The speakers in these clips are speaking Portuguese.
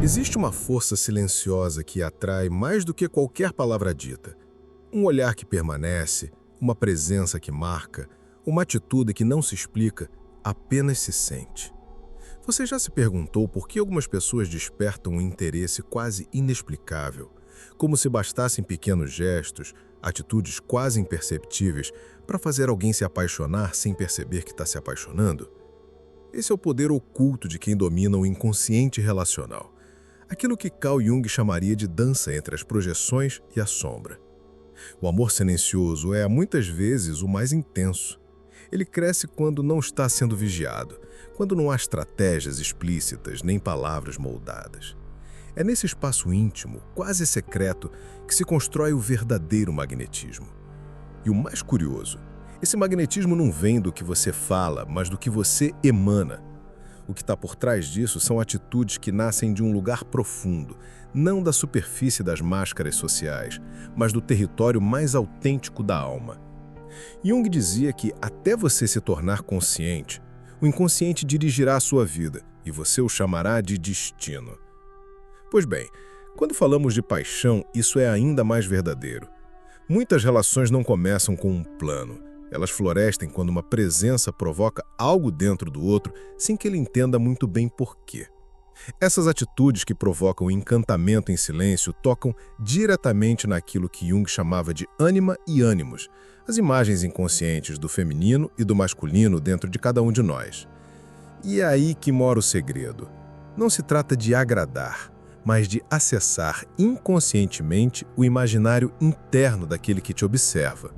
Existe uma força silenciosa que atrai mais do que qualquer palavra dita. Um olhar que permanece, uma presença que marca, uma atitude que não se explica, apenas se sente. Você já se perguntou por que algumas pessoas despertam um interesse quase inexplicável, como se bastassem pequenos gestos, atitudes quase imperceptíveis para fazer alguém se apaixonar sem perceber que está se apaixonando? Esse é o poder oculto de quem domina o inconsciente relacional. Aquilo que Carl Jung chamaria de dança entre as projeções e a sombra. O amor silencioso é, muitas vezes, o mais intenso. Ele cresce quando não está sendo vigiado, quando não há estratégias explícitas nem palavras moldadas. É nesse espaço íntimo, quase secreto, que se constrói o verdadeiro magnetismo. E o mais curioso, esse magnetismo não vem do que você fala, mas do que você emana. O que está por trás disso são atitudes que nascem de um lugar profundo, não da superfície das máscaras sociais, mas do território mais autêntico da alma. Jung dizia que, até você se tornar consciente, o inconsciente dirigirá a sua vida e você o chamará de destino. Pois bem, quando falamos de paixão, isso é ainda mais verdadeiro. Muitas relações não começam com um plano. Elas florescem quando uma presença provoca algo dentro do outro sem que ele entenda muito bem por quê. Essas atitudes que provocam encantamento em silêncio tocam diretamente naquilo que Jung chamava de ânima e ânimos, as imagens inconscientes do feminino e do masculino dentro de cada um de nós. E é aí que mora o segredo. Não se trata de agradar, mas de acessar inconscientemente o imaginário interno daquele que te observa.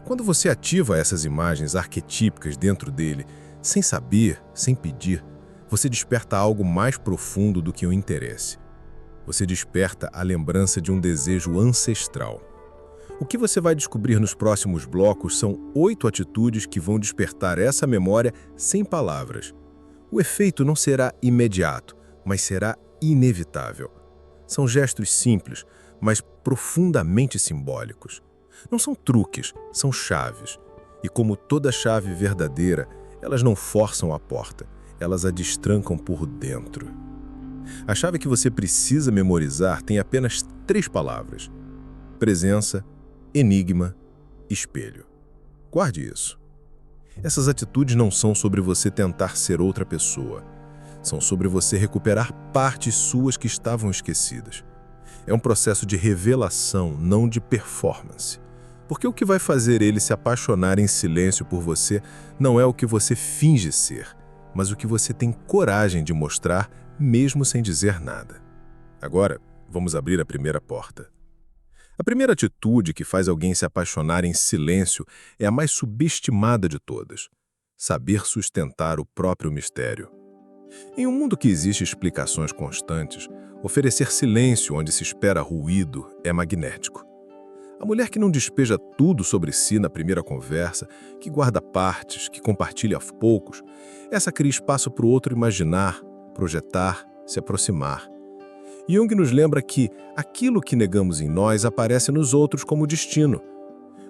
Quando você ativa essas imagens arquetípicas dentro dele, sem saber, sem pedir, você desperta algo mais profundo do que o interesse. Você desperta a lembrança de um desejo ancestral. O que você vai descobrir nos próximos blocos são 8 atitudes que vão despertar essa memória sem palavras. O efeito não será imediato, mas será inevitável. São gestos simples, mas profundamente simbólicos. Não são truques, são chaves. E como toda chave verdadeira, elas não forçam a porta, elas a destrancam por dentro. A chave que você precisa memorizar tem apenas 3 palavras: presença, enigma, espelho. Guarde isso. Essas atitudes não são sobre você tentar ser outra pessoa. São sobre você recuperar partes suas que estavam esquecidas. É um processo de revelação, não de performance. Porque o que vai fazer ele se apaixonar em silêncio por você não é o que você finge ser, mas o que você tem coragem de mostrar, mesmo sem dizer nada. Agora, vamos abrir a primeira porta. A primeira atitude que faz alguém se apaixonar em silêncio é a mais subestimada de todas: saber sustentar o próprio mistério. Em um mundo que existe explicações constantes, oferecer silêncio onde se espera ruído é magnético. A mulher que não despeja tudo sobre si na primeira conversa, que guarda partes, que compartilha aos poucos, essa cria espaço para o outro imaginar, projetar, se aproximar. Jung nos lembra que aquilo que negamos em nós aparece nos outros como destino.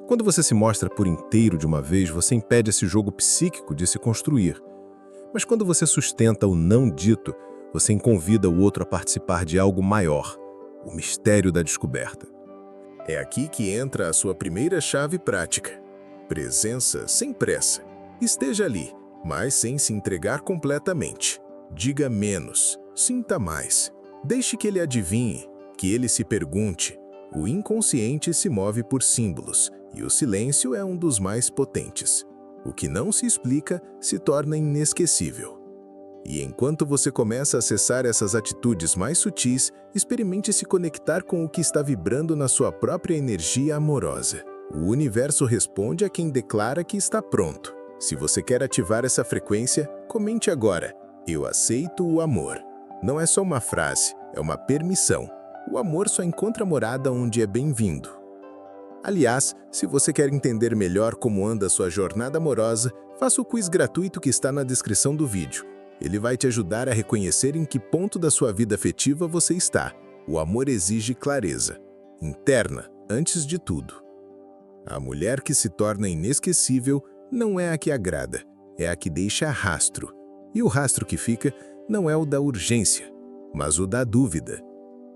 Quando você se mostra por inteiro de uma vez, você impede esse jogo psíquico de se construir. Mas quando você sustenta o não dito, você convida o outro a participar de algo maior, o mistério da descoberta. É aqui que entra a sua primeira chave prática. Presença sem pressa. Esteja ali, mas sem se entregar completamente. Diga menos, sinta mais. Deixe que ele adivinhe, que ele se pergunte. O inconsciente se move por símbolos, e o silêncio é um dos mais potentes. O que não se explica se torna inesquecível. E enquanto você começa a acessar essas atitudes mais sutis, experimente se conectar com o que está vibrando na sua própria energia amorosa. O universo responde a quem declara que está pronto. Se você quer ativar essa frequência, comente agora: eu aceito o amor. Não é só uma frase, é uma permissão. O amor só encontra morada onde é bem-vindo. Aliás, se você quer entender melhor como anda a sua jornada amorosa, faça o quiz gratuito que está na descrição do vídeo. Ele vai te ajudar a reconhecer em que ponto da sua vida afetiva você está. O amor exige clareza, interna, antes de tudo. A mulher que se torna inesquecível não é a que agrada, é a que deixa rastro. E o rastro que fica não é o da urgência, mas o da dúvida.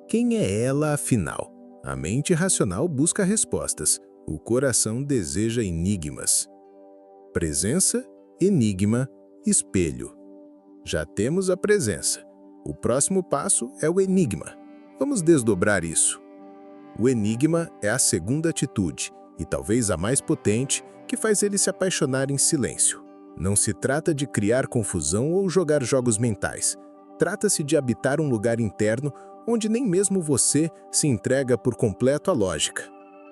Quem é ela, afinal? A mente racional busca respostas, o coração deseja enigmas. Presença, enigma, espelho. Já temos a presença. O próximo passo é o enigma. Vamos desdobrar isso. O enigma é a segunda atitude, e talvez a mais potente, que faz ele se apaixonar em silêncio. Não se trata de criar confusão ou jogar jogos mentais. Trata-se de habitar um lugar interno onde nem mesmo você se entrega por completo à lógica.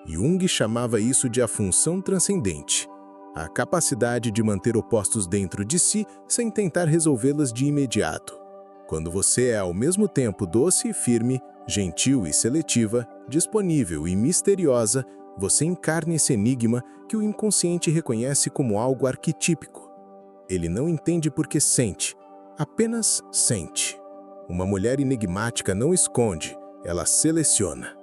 Jung chamava isso de a função transcendente, a capacidade de manter opostos dentro de si sem tentar resolvê-las de imediato. Quando você é ao mesmo tempo doce e firme, gentil e seletiva, disponível e misteriosa, você encarna esse enigma que o inconsciente reconhece como algo arquetípico. Ele não entende porque sente, apenas sente. Uma mulher enigmática não esconde, ela seleciona.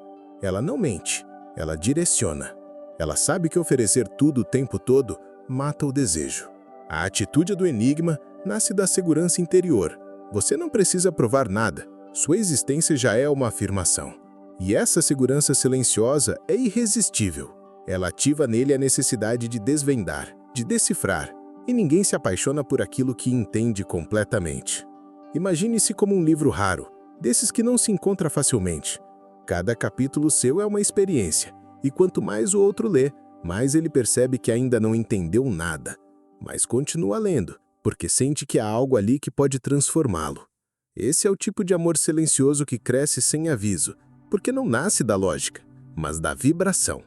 Ela não mente, ela direciona. Ela sabe que oferecer tudo o tempo todo mata o desejo. A atitude do enigma nasce da segurança interior. Você não precisa provar nada, sua existência já é uma afirmação. E essa segurança silenciosa é irresistível. Ela ativa nele a necessidade de desvendar, de decifrar, e ninguém se apaixona por aquilo que entende completamente. Imagine-se como um livro raro, desses que não se encontra facilmente. Cada capítulo seu é uma experiência, e quanto mais o outro lê, mais ele percebe que ainda não entendeu nada. Mas continua lendo, porque sente que há algo ali que pode transformá-lo. Esse é o tipo de amor silencioso que cresce sem aviso, porque não nasce da lógica, mas da vibração.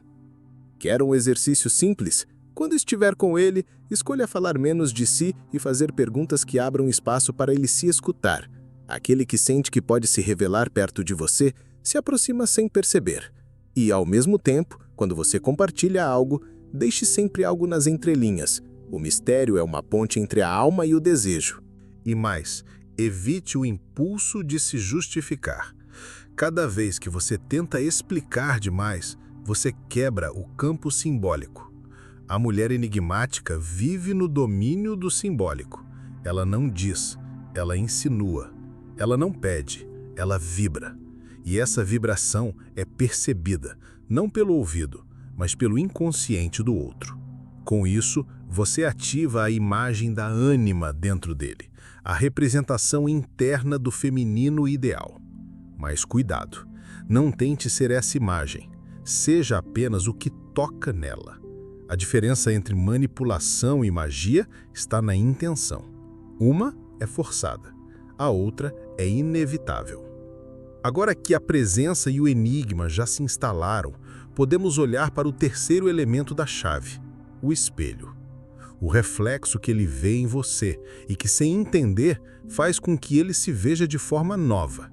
Quer um exercício simples? Quando estiver com ele, escolha falar menos de si e fazer perguntas que abram espaço para ele se escutar. Aquele que sente que pode se revelar perto de você se aproxima sem perceber. E, ao mesmo tempo, quando você compartilha algo, deixe sempre algo nas entrelinhas. O mistério é uma ponte entre a alma e o desejo. E mais, evite o impulso de se justificar. Cada vez que você tenta explicar demais, você quebra o campo simbólico. A mulher enigmática vive no domínio do simbólico. Ela não diz, ela insinua. Ela não pede, ela vibra. E essa vibração é percebida, não pelo ouvido, mas pelo inconsciente do outro. Com isso, você ativa a imagem da ânima dentro dele, a representação interna do feminino ideal. Mas cuidado, não tente ser essa imagem, seja apenas o que toca nela. A diferença entre manipulação e magia está na intenção. Uma é forçada, a outra é inevitável. Agora que a presença e o enigma já se instalaram, podemos olhar para o terceiro elemento da chave, o espelho. O reflexo que ele vê em você e que, sem entender, faz com que ele se veja de forma nova.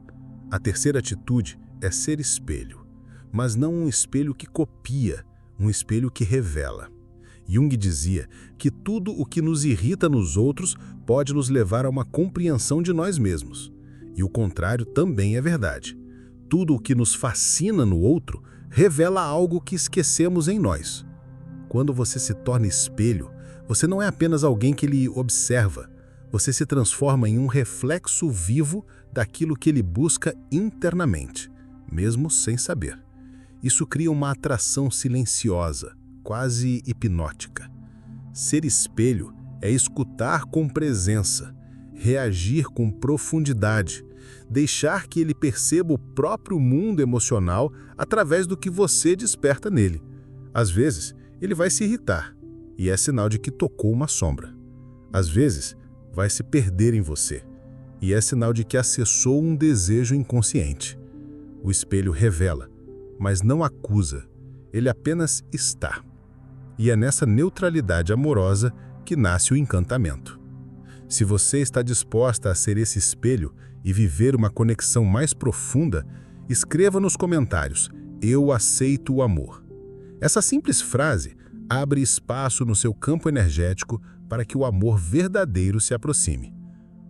A terceira atitude é ser espelho, mas não um espelho que copia, um espelho que revela. Jung dizia que tudo o que nos irrita nos outros pode nos levar a uma compreensão de nós mesmos. E o contrário também é verdade. Tudo o que nos fascina no outro revela algo que esquecemos em nós. Quando você se torna espelho, você não é apenas alguém que ele observa, você se transforma em um reflexo vivo daquilo que ele busca internamente, mesmo sem saber. Isso cria uma atração silenciosa, quase hipnótica. Ser espelho é escutar com presença, reagir com profundidade, deixar que ele perceba o próprio mundo emocional através do que você desperta nele. Às vezes, ele vai se irritar, e é sinal de que tocou uma sombra. Às vezes, vai se perder em você, e é sinal de que acessou um desejo inconsciente. O espelho revela, mas não acusa, ele apenas está. E é nessa neutralidade amorosa que nasce o encantamento. Se você está disposta a ser esse espelho e viver uma conexão mais profunda, escreva nos comentários: "Eu aceito o amor". Essa simples frase abre espaço no seu campo energético para que o amor verdadeiro se aproxime.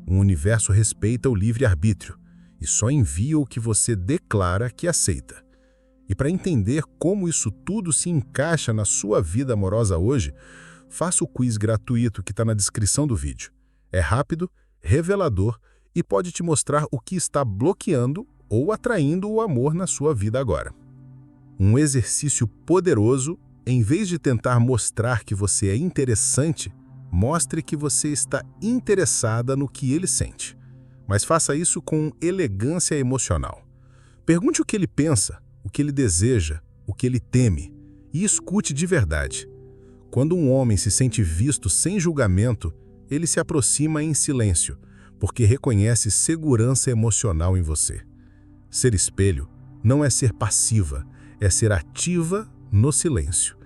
O universo respeita o livre-arbítrio e só envia o que você declara que aceita. E para entender como isso tudo se encaixa na sua vida amorosa hoje, faça o quiz gratuito que está na descrição do vídeo. É rápido, revelador e pode te mostrar o que está bloqueando ou atraindo o amor na sua vida agora. Um exercício poderoso, em vez de tentar mostrar que você é interessante, mostre que você está interessada no que ele sente. Mas faça isso com elegância emocional. Pergunte o que ele pensa, o que ele deseja, o que ele teme, e escute de verdade. Quando um homem se sente visto sem julgamento, ele se aproxima em silêncio, porque reconhece segurança emocional em você. Ser espelho não é ser passiva, é ser ativa no silêncio.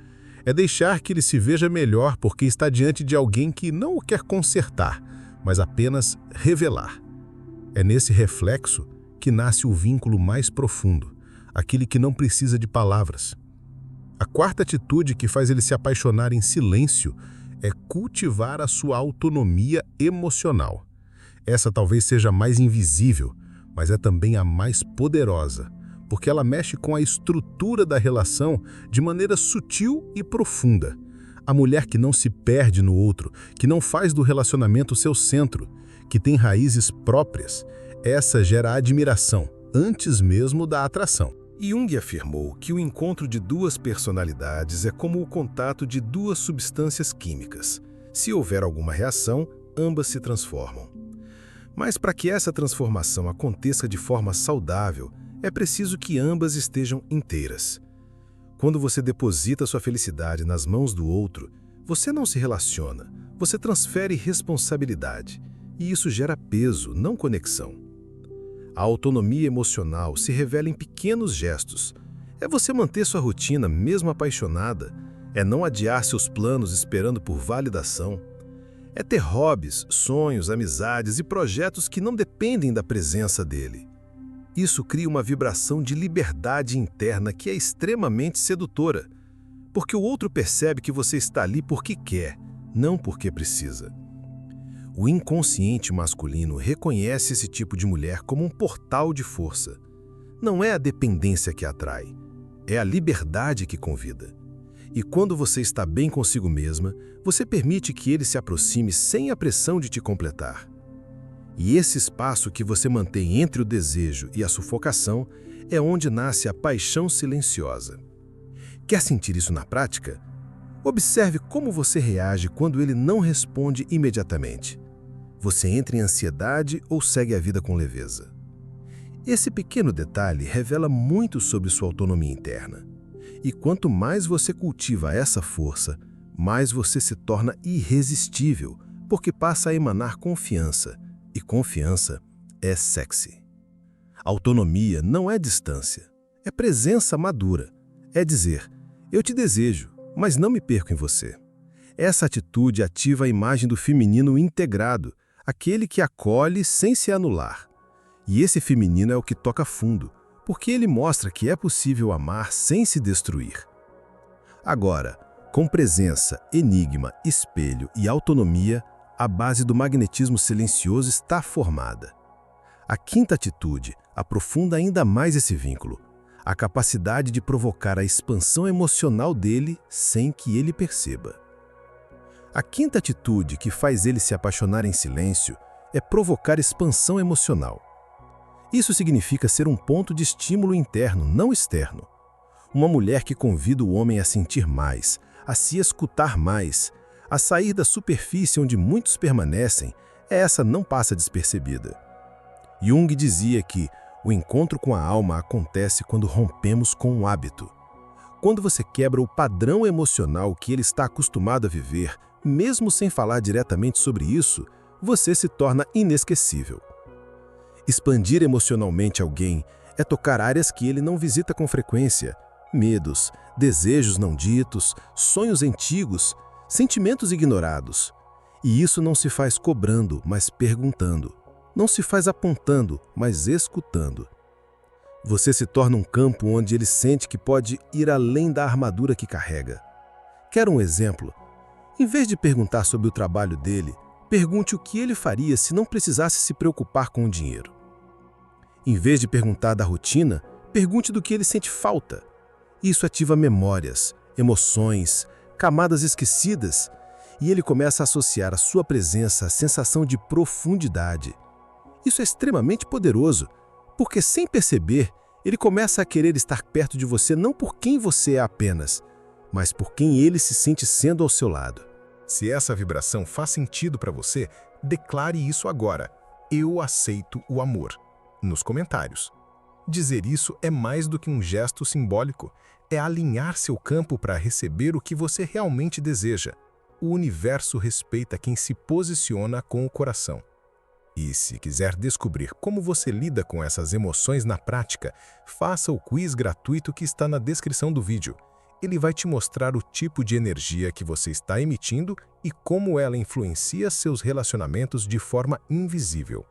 É deixar que ele se veja melhor porque está diante de alguém que não o quer consertar, mas apenas revelar. É nesse reflexo que nasce o vínculo mais profundo, aquele que não precisa de palavras. A quarta atitude que faz ele se apaixonar em silêncio é cultivar a sua autonomia emocional. Essa talvez seja a mais invisível, mas é também a mais poderosa, porque ela mexe com a estrutura da relação de maneira sutil e profunda. A mulher que não se perde no outro, que não faz do relacionamento seu centro, que tem raízes próprias, essa gera admiração, antes mesmo da atração. Jung afirmou que o encontro de duas personalidades é como o contato de duas substâncias químicas. Se houver alguma reação, ambas se transformam. Mas para que essa transformação aconteça de forma saudável, é preciso que ambas estejam inteiras. Quando você deposita sua felicidade nas mãos do outro, você não se relaciona, você transfere responsabilidade, e isso gera peso, não conexão. A autonomia emocional se revela em pequenos gestos. É você manter sua rotina mesmo apaixonada, é não adiar seus planos esperando por validação. É ter hobbies, sonhos, amizades e projetos que não dependem da presença dele. Isso cria uma vibração de liberdade interna que é extremamente sedutora, porque o outro percebe que você está ali porque quer, não porque precisa. O inconsciente masculino reconhece esse tipo de mulher como um portal de força. Não é a dependência que atrai, é a liberdade que convida. E quando você está bem consigo mesma, você permite que ele se aproxime sem a pressão de te completar. E esse espaço que você mantém entre o desejo e a sufocação é onde nasce a paixão silenciosa. Quer sentir isso na prática? Observe como você reage quando ele não responde imediatamente. Você entra em ansiedade ou segue a vida com leveza? Esse pequeno detalhe revela muito sobre sua autonomia interna. E quanto mais você cultiva essa força, mais você se torna irresistível, porque passa a emanar confiança. E confiança é sexy. Autonomia não é distância, é presença madura. É dizer, eu te desejo, mas não me perco em você. Essa atitude ativa a imagem do feminino integrado, aquele que acolhe sem se anular. E esse feminino é o que toca fundo, porque ele mostra que é possível amar sem se destruir. Agora, com presença, enigma, espelho e autonomia, a base do magnetismo silencioso está formada. A quinta atitude aprofunda ainda mais esse vínculo, a capacidade de provocar a expansão emocional dele sem que ele perceba. A quinta atitude que faz ele se apaixonar em silêncio é provocar expansão emocional. Isso significa ser um ponto de estímulo interno, não externo. Uma mulher que convida o homem a sentir mais, a se escutar mais, a sair da superfície onde muitos permanecem, essa não passa despercebida. Jung dizia que o encontro com a alma acontece quando rompemos com um hábito. Quando você quebra o padrão emocional que ele está acostumado a viver, mesmo sem falar diretamente sobre isso, você se torna inesquecível. Expandir emocionalmente alguém é tocar áreas que ele não visita com frequência, medos, desejos não ditos, sonhos antigos, sentimentos ignorados. E isso não se faz cobrando, mas perguntando. Não se faz apontando, mas escutando. Você se torna um campo onde ele sente que pode ir além da armadura que carrega. Quer um exemplo? Em vez de perguntar sobre o trabalho dele, pergunte o que ele faria se não precisasse se preocupar com o dinheiro. Em vez de perguntar da rotina, pergunte do que ele sente falta. Isso ativa memórias, emoções, camadas esquecidas, e ele começa a associar a sua presença à sensação de profundidade. Isso é extremamente poderoso, porque sem perceber, ele começa a querer estar perto de você não por quem você é apenas, mas por quem ele se sente sendo ao seu lado. Se essa vibração faz sentido para você, declare isso agora. Eu aceito o amor. Nos comentários. Dizer isso é mais do que um gesto simbólico. É alinhar seu campo para receber o que você realmente deseja. O universo respeita quem se posiciona com o coração. E se quiser descobrir como você lida com essas emoções na prática, faça o quiz gratuito que está na descrição do vídeo. Ele vai te mostrar o tipo de energia que você está emitindo e como ela influencia seus relacionamentos de forma invisível.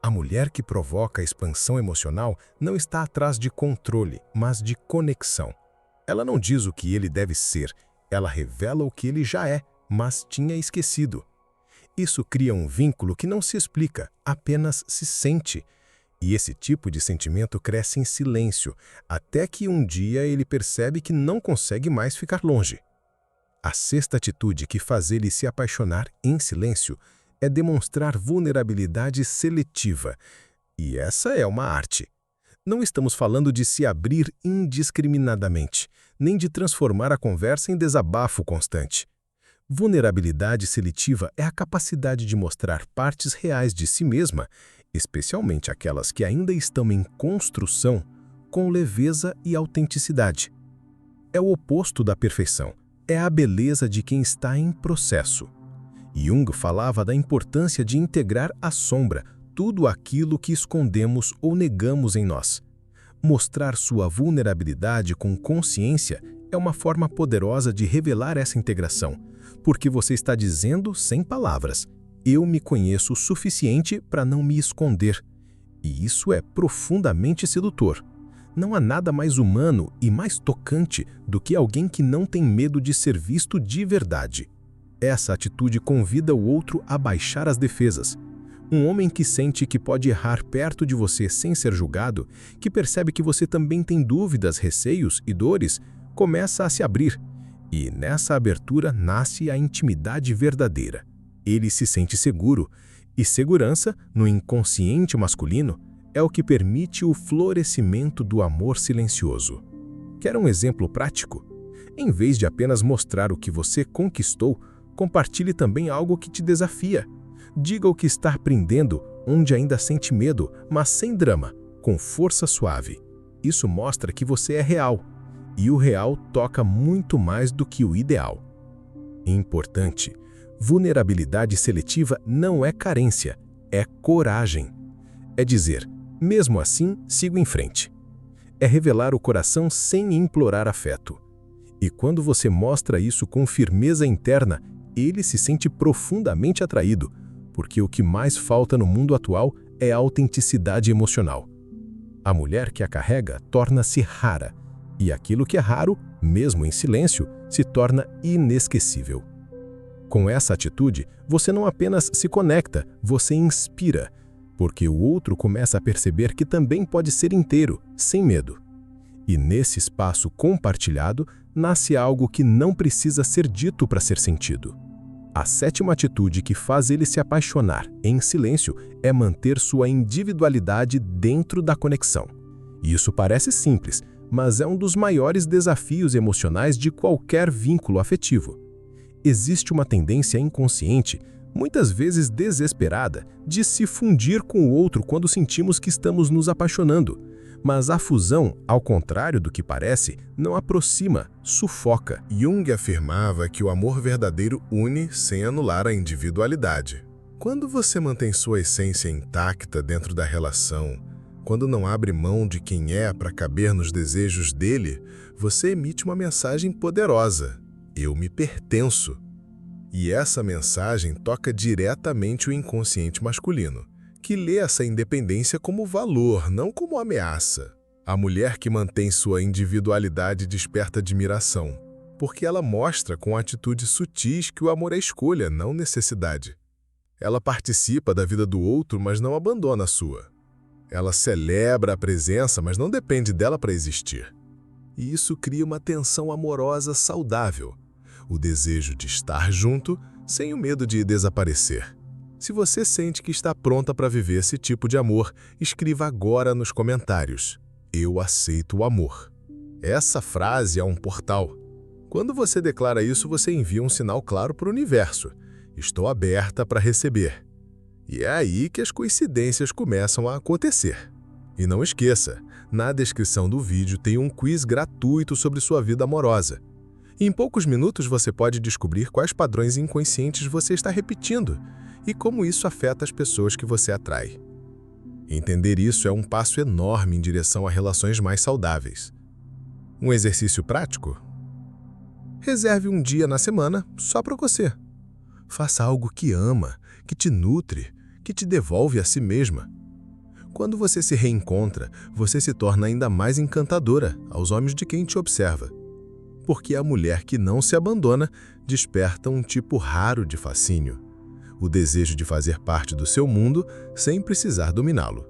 A mulher que provoca a expansão emocional não está atrás de controle, mas de conexão. Ela não diz o que ele deve ser, ela revela o que ele já é, mas tinha esquecido. Isso cria um vínculo que não se explica, apenas se sente. E esse tipo de sentimento cresce em silêncio, até que um dia ele percebe que não consegue mais ficar longe. A sexta atitude que faz ele se apaixonar em silêncio é demonstrar vulnerabilidade seletiva. E essa é uma arte. Não estamos falando de se abrir indiscriminadamente, nem de transformar a conversa em desabafo constante. Vulnerabilidade seletiva é a capacidade de mostrar partes reais de si mesma, especialmente aquelas que ainda estão em construção, com leveza e autenticidade. É o oposto da perfeição, é a beleza de quem está em processo. Jung falava da importância de integrar a sombra, tudo aquilo que escondemos ou negamos em nós. Mostrar sua vulnerabilidade com consciência é uma forma poderosa de revelar essa integração, porque você está dizendo sem palavras: eu me conheço o suficiente para não me esconder. E isso é profundamente sedutor. Não há nada mais humano e mais tocante do que alguém que não tem medo de ser visto de verdade. Essa atitude convida o outro a baixar as defesas. Um homem que sente que pode errar perto de você sem ser julgado, que percebe que você também tem dúvidas, receios e dores, começa a se abrir. E nessa abertura nasce a intimidade verdadeira. Ele se sente seguro, e segurança, no inconsciente masculino, é o que permite o florescimento do amor silencioso. Quer um exemplo prático? Em vez de apenas mostrar o que você conquistou, compartilhe também algo que te desafia. Diga o que está aprendendo, onde ainda sente medo, mas sem drama, com força suave. Isso mostra que você é real, e o real toca muito mais do que o ideal. Importante: vulnerabilidade seletiva não é carência, é coragem. É dizer, mesmo assim, sigo em frente. É revelar o coração sem implorar afeto. E quando você mostra isso com firmeza interna, ele se sente profundamente atraído, porque o que mais falta no mundo atual é a autenticidade emocional. A mulher que a carrega torna-se rara, e aquilo que é raro, mesmo em silêncio, se torna inesquecível. Com essa atitude, você não apenas se conecta, você inspira, porque o outro começa a perceber que também pode ser inteiro, sem medo. E nesse espaço compartilhado, nasce algo que não precisa ser dito para ser sentido. A sétima atitude que faz ele se apaixonar em silêncio é manter sua individualidade dentro da conexão. Isso parece simples, mas é um dos maiores desafios emocionais de qualquer vínculo afetivo. Existe uma tendência inconsciente, muitas vezes desesperada, de se fundir com o outro quando sentimos que estamos nos apaixonando. Mas a fusão, ao contrário do que parece, não aproxima, sufoca. Jung afirmava que o amor verdadeiro une sem anular a individualidade. Quando você mantém sua essência intacta dentro da relação, quando não abre mão de quem é para caber nos desejos dele, você emite uma mensagem poderosa: eu me pertenço. E essa mensagem toca diretamente o inconsciente masculino, que lê essa independência como valor, não como ameaça. A mulher que mantém sua individualidade desperta admiração, porque ela mostra com atitudes sutis que o amor é escolha, não necessidade. Ela participa da vida do outro, mas não abandona a sua. Ela celebra a presença, mas não depende dela para existir. E isso cria uma tensão amorosa saudável, o desejo de estar junto sem o medo de desaparecer. Se você sente que está pronta para viver esse tipo de amor, escreva agora nos comentários: "Eu aceito o amor". Essa frase é um portal. Quando você declara isso, você envia um sinal claro para o universo: "Estou aberta para receber". E é aí que as coincidências começam a acontecer. E não esqueça, na descrição do vídeo tem um quiz gratuito sobre sua vida amorosa. Em poucos minutos você pode descobrir quais padrões inconscientes você está repetindo e como isso afeta as pessoas que você atrai. Entender isso é um passo enorme em direção a relações mais saudáveis. Um exercício prático? Reserve um dia na semana só para você. Faça algo que ama, que te nutre, que te devolve a si mesma. Quando você se reencontra, você se torna ainda mais encantadora aos homens de quem te observa. Porque a mulher que não se abandona desperta um tipo raro de fascínio: o desejo de fazer parte do seu mundo sem precisar dominá-lo.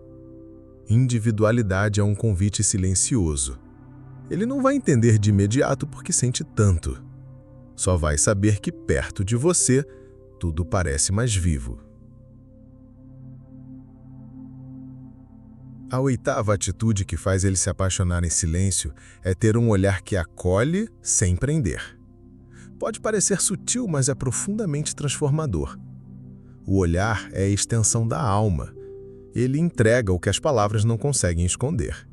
Individualidade é um convite silencioso. Ele não vai entender de imediato porque sente tanto. Só vai saber que perto de você, tudo parece mais vivo. A oitava atitude que faz ele se apaixonar em silêncio é ter um olhar que acolhe sem prender. Pode parecer sutil, mas é profundamente transformador. O olhar é a extensão da alma. Ele entrega o que as palavras não conseguem esconder.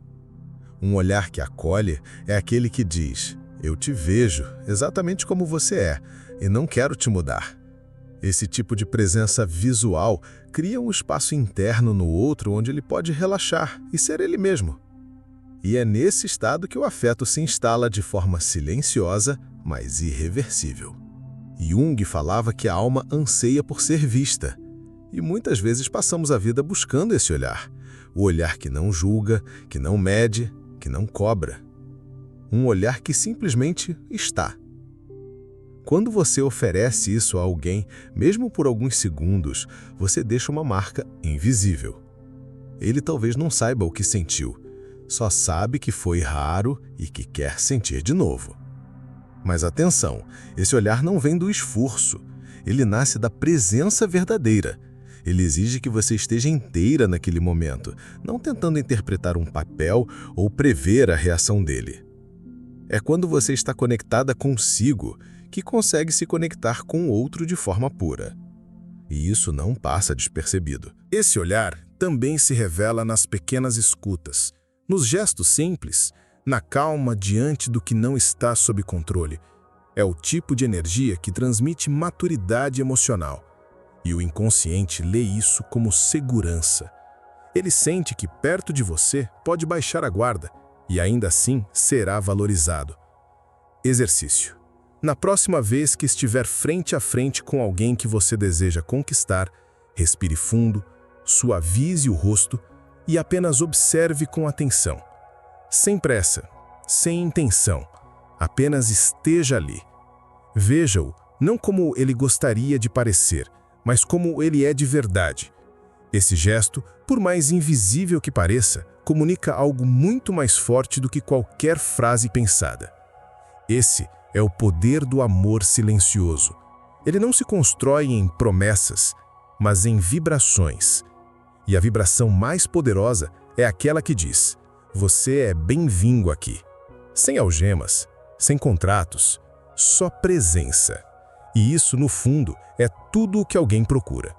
Um olhar que acolhe é aquele que diz: "Eu te vejo exatamente como você é e não quero te mudar". Esse tipo de presença visual cria um espaço interno no outro onde ele pode relaxar e ser ele mesmo. E é nesse estado que o afeto se instala de forma silenciosa, mas irreversível. Jung falava que a alma anseia por ser vista, e muitas vezes passamos a vida buscando esse olhar, o olhar que não julga, que não mede, que não cobra. Um olhar que simplesmente está. Quando você oferece isso a alguém, mesmo por alguns segundos, você deixa uma marca invisível. Ele talvez não saiba o que sentiu, só sabe que foi raro e que quer sentir de novo. Mas atenção, esse olhar não vem do esforço, ele nasce da presença verdadeira. Ele exige que você esteja inteira naquele momento, não tentando interpretar um papel ou prever a reação dele. É quando você está conectada consigo que consegue se conectar com o outro de forma pura. E isso não passa despercebido. Esse olhar também se revela nas pequenas escutas, nos gestos simples, na calma diante do que não está sob controle. É o tipo de energia que transmite maturidade emocional. E o inconsciente lê isso como segurança. Ele sente que perto de você pode baixar a guarda e ainda assim será valorizado. Exercício. Na próxima vez que estiver frente a frente com alguém que você deseja conquistar, respire fundo, suavize o rosto e apenas observe com atenção. Sem pressa, sem intenção, apenas esteja ali. Veja-o não como ele gostaria de parecer, mas como ele é de verdade. Esse gesto, por mais invisível que pareça, comunica algo muito mais forte do que qualquer frase pensada. Esse é o poder do amor silencioso. Ele não se constrói em promessas, mas em vibrações. E a vibração mais poderosa é aquela que diz: "Você é bem-vindo aqui". Sem algemas, sem contratos, só presença. E isso, no fundo, é tudo o que alguém procura.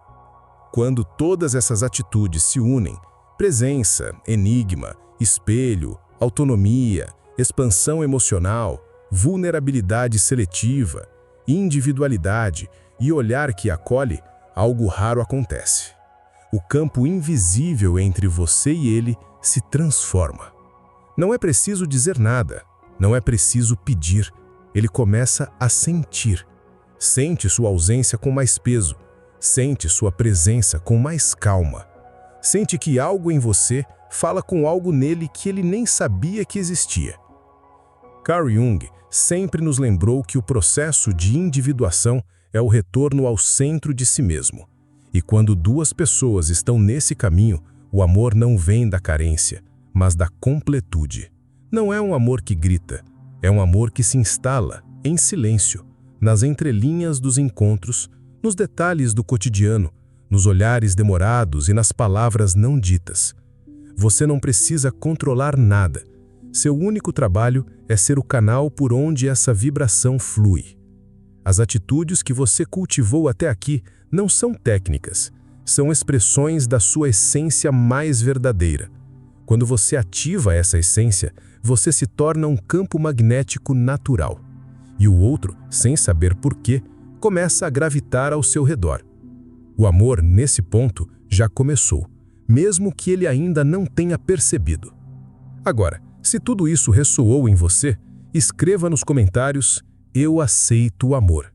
Quando todas essas atitudes se unem, presença, enigma, espelho, autonomia, expansão emocional, vulnerabilidade seletiva, individualidade e olhar que acolhe, algo raro acontece. O campo invisível entre você e ele se transforma. Não é preciso dizer nada, não é preciso pedir, ele começa a sentir. Sente sua ausência com mais peso, sente sua presença com mais calma. Sente que algo em você fala com algo nele que ele nem sabia que existia. Carl Jung sempre nos lembrou que o processo de individuação é o retorno ao centro de si mesmo. E quando duas pessoas estão nesse caminho, o amor não vem da carência, mas da completude. Não é um amor que grita, é um amor que se instala, em silêncio, nas entrelinhas dos encontros, nos detalhes do cotidiano, nos olhares demorados e nas palavras não ditas. Você não precisa controlar nada. Seu único trabalho é ser o canal por onde essa vibração flui. As atitudes que você cultivou até aqui não são técnicas, são expressões da sua essência mais verdadeira. Quando você ativa essa essência, você se torna um campo magnético natural. E o outro, sem saber porquê, começa a gravitar ao seu redor. O amor, nesse ponto, já começou, mesmo que ele ainda não tenha percebido. Agora, se tudo isso ressoou em você, escreva nos comentários: "Eu aceito o amor".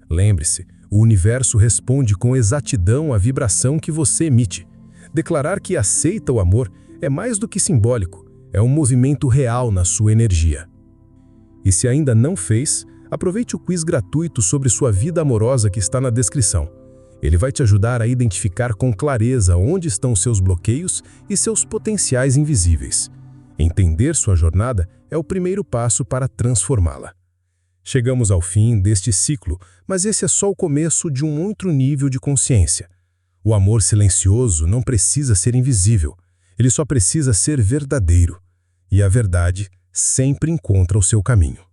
Lembre-se, o universo responde com exatidão à vibração que você emite. Declarar que aceita o amor é mais do que simbólico, é um movimento real na sua energia. E se ainda não fez, aproveite o quiz gratuito sobre sua vida amorosa que está na descrição. Ele vai te ajudar a identificar com clareza onde estão seus bloqueios e seus potenciais invisíveis. Entender sua jornada é o primeiro passo para transformá-la. Chegamos ao fim deste ciclo, mas esse é só o começo de um outro nível de consciência. O amor silencioso não precisa ser invisível, ele só precisa ser verdadeiro. E a verdade sempre encontra o seu caminho.